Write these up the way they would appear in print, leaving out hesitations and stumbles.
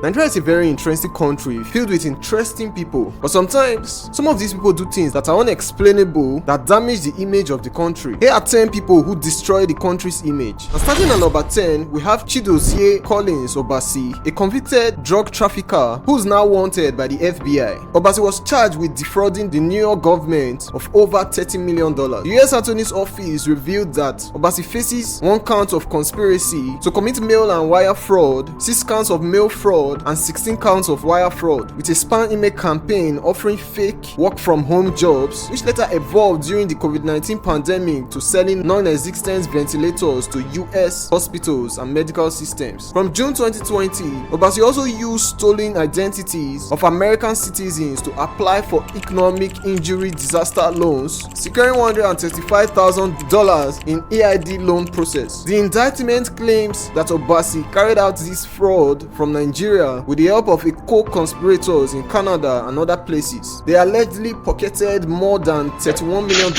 Nigeria is a very interesting country filled with interesting people, but sometimes some of these people do things that are unexplainable that damage the image of the country. Here are 10 people who destroy the country's image. And starting at number 10, we have Chidi Obasi, a convicted drug trafficker who is now wanted by the FBI. Obasi was charged with defrauding the New York government of over $30 million. The US Attorney's Office revealed that Obasi faces 1 count of conspiracy to commit mail and wire fraud, 6 counts of mail fraud, and 16 counts of wire fraud, with a spam email campaign offering fake work-from-home jobs, which later evolved during the COVID-19 pandemic to selling non-existent ventilators to US hospitals and medical systems. From June 2020, Obasi also used stolen identities of American citizens to apply for economic injury disaster loans, securing $135,000 in AID loan process. The indictment claims that Obasi carried out this fraud from Nigeria with the help of co-conspirators in Canada and other places. They allegedly pocketed more than $31 million,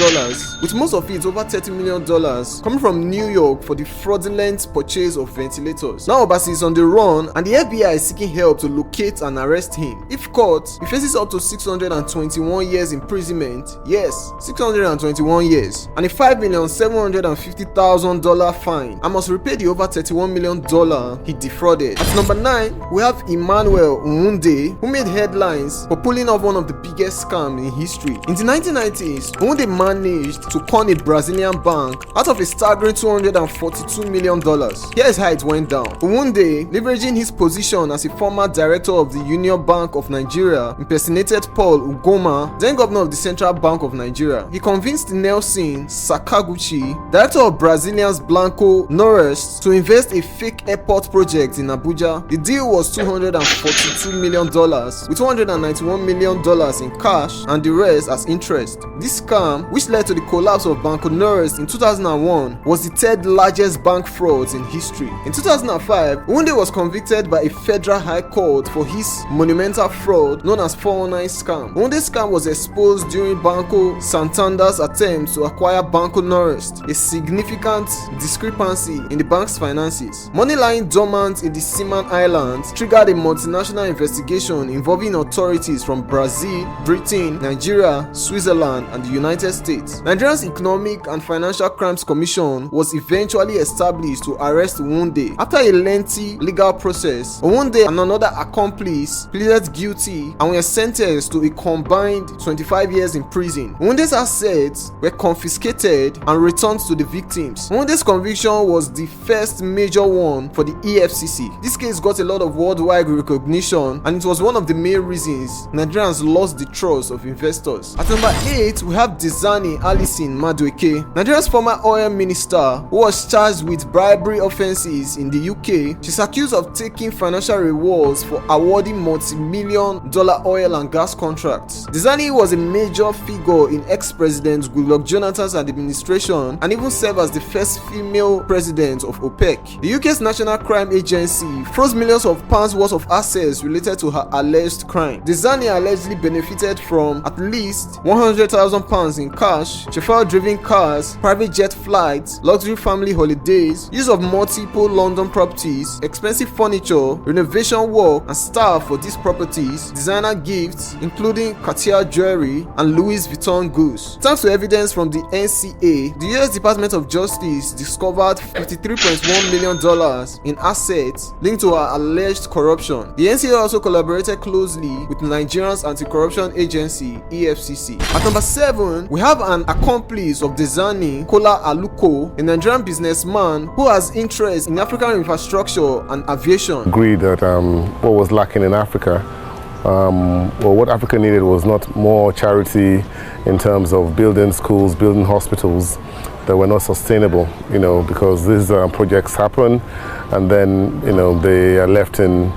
with most of it over $30 million coming from New York for the fraudulent purchase of ventilators. Now Obasi is on the run and the FBI is seeking help to locate and arrest him. If caught, he faces up to 621 years imprisonment, yes, 621 years, and a $5,750,000 fine, and must repay the over $31 million he defrauded. At number 9, we have Emmanuel Wun, who made headlines for pulling off one of the biggest scams in history. In the 1990s, Wun managed to con a Brazilian bank out of a staggering $242 million. Here is how it went down. Wun, leveraging his position as a former director of the Union Bank of Nigeria, impersonated Paul Ugoma, then governor of the Central Bank of Nigeria. He convinced Nelson Sakaguchi, director of Brazilian's Blanco Norest, to invest a fake airport project in Abuja. The deal was $242 million, with $291 million in cash and the rest as interest. This scam, which led to the collapse of Banco Norest in 2001, was the 3rd largest bank fraud in history. In 2005, Wunde was convicted by a federal high court for his monumental fraud known as 419 scam. Wunde's scam was exposed during Banco Santander's attempts to acquire Banco Norest, a significant discrepancy in the bank's finances. Money lying dormant in the Seaman Islands triggered a multinational investigation involving authorities from Brazil, Britain, Nigeria, Switzerland, and the United States. Nigeria's Economic and Financial Crimes Commission was eventually established to arrest Wunde. After a lengthy legal process, Wunde and another accomplice pleaded guilty and were sentenced to a combined 25 years in prison. Wunde's assets were confiscated and returned to the victims. Wunde's conviction was the first major one for the EFCC. This case got a lot of worldwide recognition, and it was one of the main reasons Nigerians lost the trust of investors. At number 8, we have Diezani Alison Madu, Nigeria's former oil minister, who was charged with bribery offenses in the UK. She's accused of taking financial rewards for awarding multi-million-dollar oil and gas contracts. Diezani was a major figure in ex-president Goodluck Jonathan's administration and even served as the first female president of OPEC. The UK's National Crime Agency froze millions of pounds worth of assets related to her alleged crime. Diezani allegedly benefited from at least £100,000 in cash, chauffeur-driven cars, private jet flights, luxury family holidays, use of multiple London properties, expensive furniture, renovation work, and staff for these properties, designer gifts, including Cartier jewelry and Louis Vuitton goods. Thanks to evidence from the NCA, the US Department of Justice discovered $53.1 million in assets linked to her alleged corruption. The NCA also collaborated closely with Nigeria's anti-corruption agency, EFCC. At number 7, we have an accomplice of Diezani, Kola Aluko, a Nigerian businessman who has interest in African infrastructure and aviation. Agree that what was lacking in Africa, what Africa needed was not more charity in terms of building schools, building hospitals that were not sustainable, because these projects happen and then, they are left in,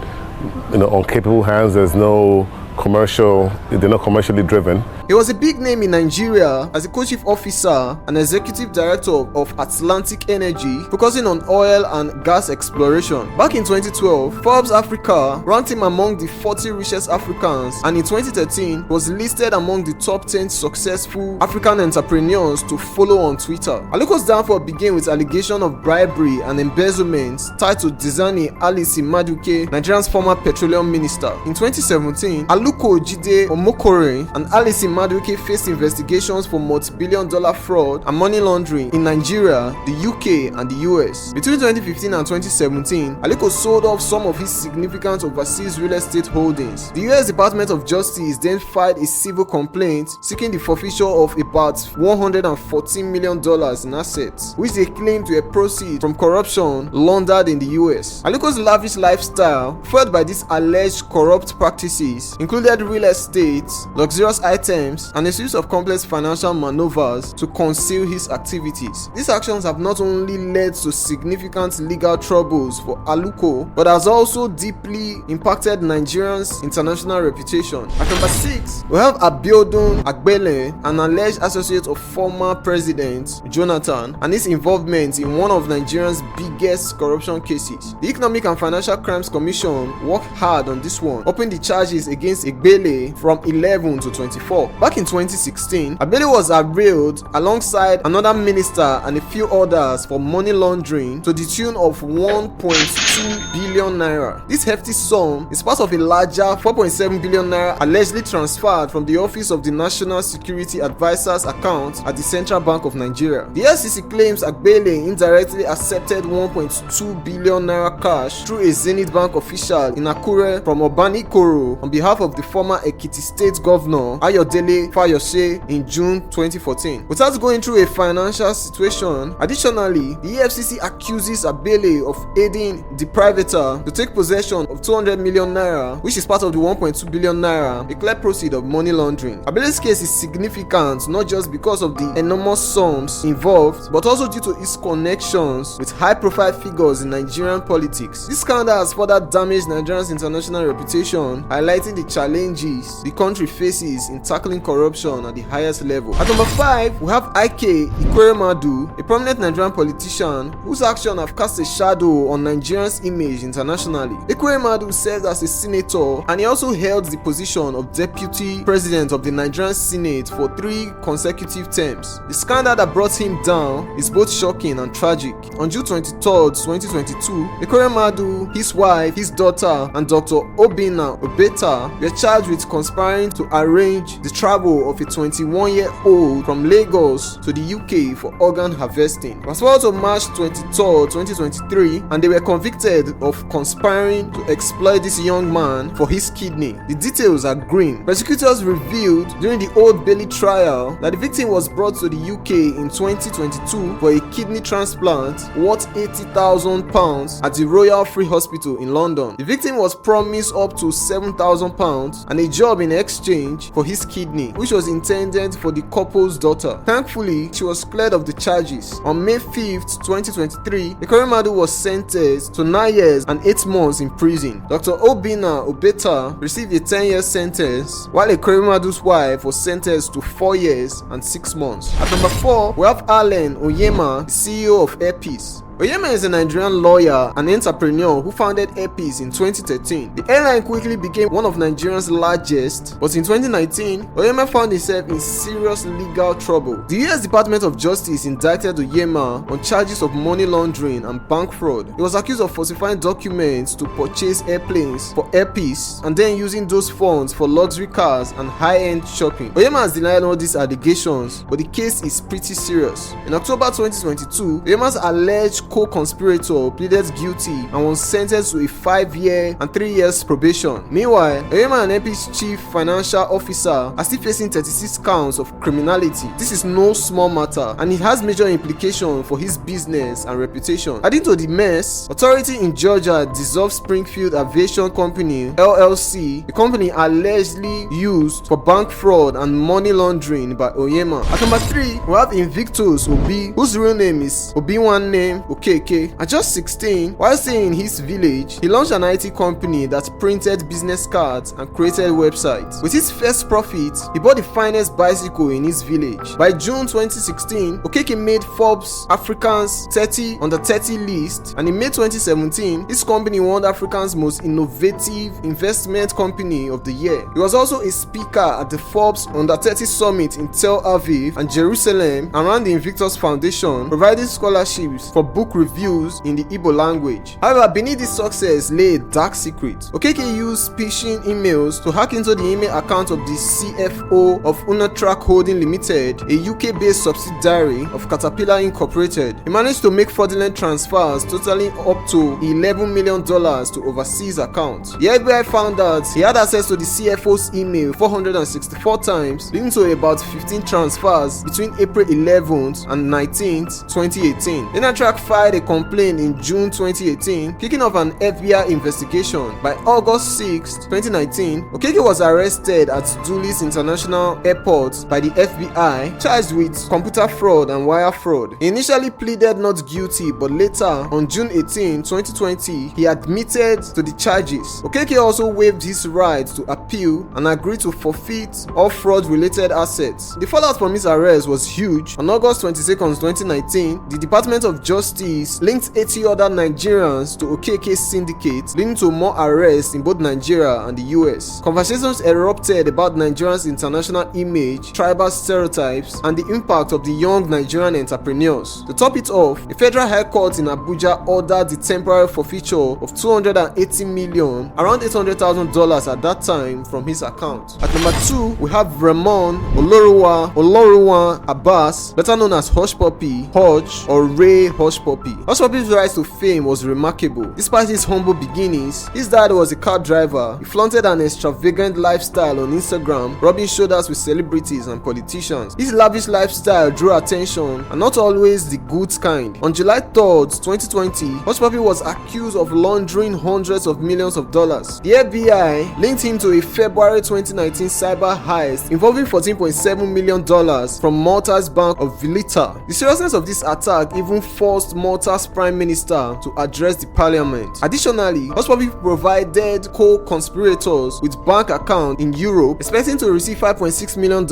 incapable hands. There's no commercial, they're not commercially driven. He was a big name in Nigeria as a co-chief officer and executive director of Atlantic Energy, focusing on oil and gas exploration. Back in 2012, Forbes Africa ranked him among the 40 richest Africans, and in 2013 was listed among the top 10 successful African entrepreneurs to follow on Twitter. Aliko's downfall began with allegations of bribery and embezzlement tied to Diezani Alison Madu, Nigeria's former petroleum minister. In 2017, Aliko Dangote and Alison Madu faced investigations for multi-billion-dollar fraud and money laundering in Nigeria, the UK, and the US. Between 2015 and 2017, Aliko sold off some of his significant overseas real estate holdings. The US Department of Justice then filed a civil complaint seeking the forfeiture of about $114 million in assets, which they claim to have proceeds from corruption laundered in the US. Aliko's lavish lifestyle, fueled by these alleged corrupt practices, included real estate, luxurious items, and a series of complex financial maneuvers to conceal his activities. These actions have not only led to significant legal troubles for Aliko, but has also deeply impacted Nigerians' international reputation. At number 6, we have Abiodun Oyinlola, an alleged associate of former President Jonathan, and his involvement in one of Nigeria's biggest corruption cases. The Economic and Financial Crimes Commission worked hard on this one, upping the charges against Oyinlola from 11 to 24. Back in 2016, Oyinlola was arraigned alongside another minister and a few others for money laundering to the tune of 1.2 billion naira. This hefty sum is part of a larger 4.7 billion naira allegedly transferred from the office of the National Security Advisor's account at the Central Bank of Nigeria. The SEC claims Oyinlola indirectly accepted 1.2 billion naira cash through a Zenith Bank official in Akure from Obanikoro on behalf of the former Ekiti State Governor Ayodele Fayose in June 2014. Without going through a financial situation, additionally, the EFCC accuses Oyinlola of aiding the privator to take possession of 200 million naira, which is part of the 1.2 billion naira, a clear proceed of money laundering. Oyinlola's case is significant not just because of the enormous sums involved, but also due to his connections with high-profile figures in Nigerian politics. This scandal has further damaged Nigeria's international reputation, highlighting the challenges the country faces in tackling corruption at the highest level. At number 5, we have Ike Ekweremadu, a prominent Nigerian politician whose actions have cast a shadow on Nigeria's image internationally. Ekweremadu served as a senator, and he also held the position of deputy president of the Nigerian Senate for 3 consecutive terms. The scandal that brought him down is both shocking and tragic. On June 23, 2022, Ekweremadu, his wife, his daughter, and Dr. Obina Obeta were charged with conspiring to arrange the travel of a 21-year-old from Lagos to the UK for organ harvesting. Fast forward to March 23, 2023, and they were convicted of conspiring to exploit this young man for his kidney. The details are grim. Prosecutors revealed during the Old Bailey trial that the victim was brought to the UK in 2022 for a kidney transplant worth £80,000 at the Royal Free Hospital in London. The victim was promised up to £7,000 and a job in exchange for his kidney, which was intended for the couple's daughter. Thankfully, she was cleared of the charges. On May 5th, 2023, Ekweremadu was sentenced to 9 years and 8 months in prison. Dr. Obina Obeta received a 10-year sentence, while Ekweremadu's wife was sentenced to 4 years and 6 months. At number 4, we have Emmanuel Wun, the CEO of Airpeace. Oyema is a Nigerian lawyer and entrepreneur who founded Airpeace in 2013. The airline quickly became one of Nigeria's largest, but in 2019, Oyema found himself in serious legal trouble. The US Department of Justice indicted Oyema on charges of money laundering and bank fraud. He was accused of falsifying documents to purchase airplanes for Airpeace and then using those funds for luxury cars and high-end shopping. Oyema has denied all these allegations, but the case is pretty serious. In October 2022, Oyema's alleged co-conspirator pleaded guilty and was sentenced to a 5-year and 3 years probation. Meanwhile, Oyema and Airpeace chief financial officer are still facing 36 counts of criminality. This is no small matter, and it has major implications for his business and reputation. Adding to the mess, authority in Georgia dissolved Springfield Aviation Company LLC, the company allegedly used for bank fraud and money laundering by Oyema. At number 3, we have Invictor Obi, whose real name is Obi One Name Okeke. At just 16, while staying in his village, he launched an IT company that printed business cards and created websites. With his first profit, he bought the finest bicycle in his village. By June 2016, Okeke made Forbes Africa's 30 under 30 list, and in May 2017, his company won Africa's most innovative investment company of the year. He was also a speaker at the Forbes Under 30 Summit in Tel Aviv and Jerusalem around the Invictor Foundation, providing scholarships for book reviews in the Igbo language. However, beneath this success lay a dark secret. Okeke used phishing emails to hack into the email account of the CFO of Unatrack Holding Limited, a UK-based subsidiary of Caterpillar Incorporated. He managed to make fraudulent transfers totaling up to $11 million to overseas accounts. The FBI found that he had access to the CFO's email 464 times, leading to about 15 transfers between April 11th and 19th, 2018. Unatrack filed a complaint in June 2018, kicking off an FBI investigation. By August 6, 2019, Okeke was arrested at Dulles International Airport by the FBI, charged with computer fraud and wire fraud. He initially pleaded not guilty, but later, on June 18, 2020, he admitted to the charges. Okeke also waived his right to appeal and agreed to forfeit all fraud-related assets. The fallout from his arrest was huge. On August 22, 2019, the Department of Justice linked 80 other Nigerians to Okeke's syndicate, leading to more arrests in both Nigeria and the US. Conversations erupted about Nigerians' international image, tribal stereotypes, and the impact of the young Nigerian entrepreneurs. To top it off, a federal high court in Abuja ordered the temporary forfeiture of $280 million, around $800,000 at that time, from his account. At number 2, we have Ramon Oloruwan Abbas, better known as Hush Puppy, Hodge, or Ray Hush Puppy. Hush Puppy's rise to fame was remarkable. Despite his humble beginnings, his dad was a car driver. He flaunted an extravagant lifestyle on Instagram, rubbing shoulders with celebrities and politicians. His lavish lifestyle drew attention, and not always the good kind. On July 3rd, 2020, Hush Puppy was accused of laundering hundreds of millions of dollars. The FBI linked him to a February 2019 cyber heist involving $14.7 million from Malta's Bank of Villita. The seriousness of this attack even forced Malta's Prime Minister to address the parliament. Additionally, Hush Puppy provided co-conspirators with bank accounts in Europe, expecting to receive $5.6 million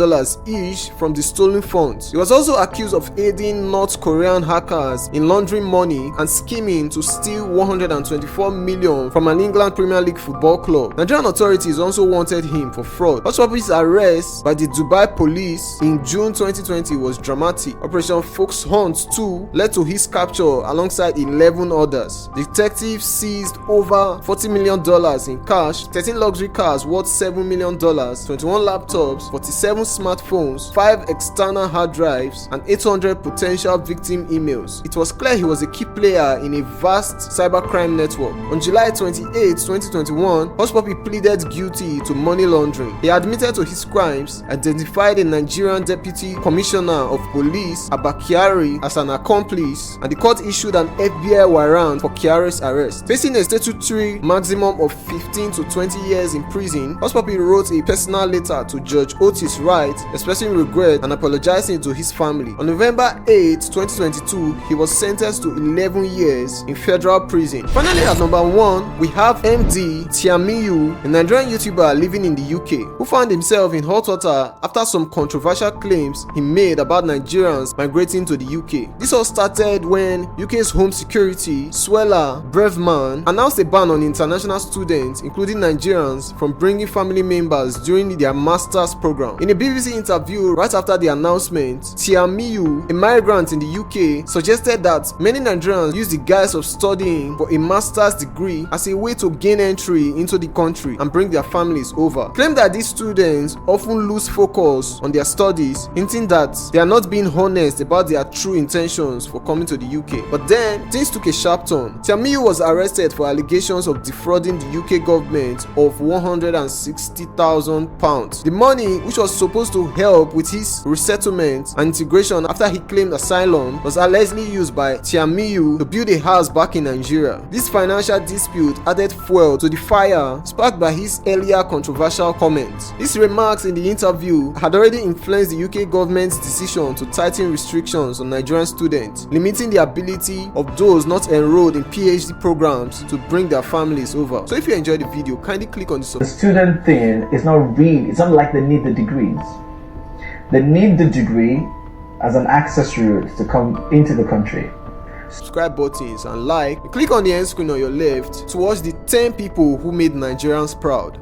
each from the stolen funds. He was also accused of aiding North Korean hackers in laundering money and scheming to steal $124 million from an England Premier League football club. Nigerian authorities also wanted him for fraud. Hush Puppy's arrest by the Dubai police in June 2020 was dramatic. Operation Fox Hunt 2 led to his capture alongside 11 others. Detectives seized over $40 million in cash, 13 luxury cars worth $7 million, 21 laptops, 47 smartphones, 5 external hard drives, and 800 potential victim emails. It was clear he was a key player in a vast cybercrime network. On July 28, 2021, Hush Puppy pleaded guilty to money laundering. He admitted to his crimes, identified a Nigerian Deputy Commissioner of Police, Abba Kyari, as an accomplice, and the court issued an FBI warrant for Kyari's arrest. Facing a statutory maximum of 15 to 20 years in prison, Hush Puppy wrote a personal letter to Judge Otis Wright, expressing regret and apologizing to his family. On November 8, 2022, he was sentenced to 11 years in federal prison. Finally, at number 1, we have MD Tiamiyu, a Nigerian YouTuber living in the UK, who found himself in hot water after some controversial claims he made about Nigerians migrating to the UK. This all started when UK's Home Security Swella Braveman announced a ban on international students, including Nigerians, from bringing family members during their master's program. In a BBC interview right after the announcement, Tiamiyu, a migrant in the UK, suggested that many Nigerians use the guise of studying for a master's degree as a way to gain entry into the country and bring their families over. Claimed that these students often lose focus on their studies, hinting that they are not being honest about their true intentions for coming to the UK. But then, things took a sharp turn. Tiamiyu was arrested for allegations of defrauding the UK government of £160,000. The money, which was supposed to help with his resettlement and integration after he claimed asylum, was allegedly used by Tiamiyu to build a house back in Nigeria. This financial dispute added fuel to the fire sparked by his earlier controversial comments. His remarks in the interview had already influenced the UK government's decision to tighten restrictions on Nigerian students, limiting their ability of those not enrolled in PhD programs to bring their families over. So if you enjoyed the video, kindly click on the student thing is not real. It's not like they need the degrees. They need the degree as an accessory to come into the country. Subscribe buttons and like. Click on the end screen on your left to watch the 10 people who made Nigerians proud.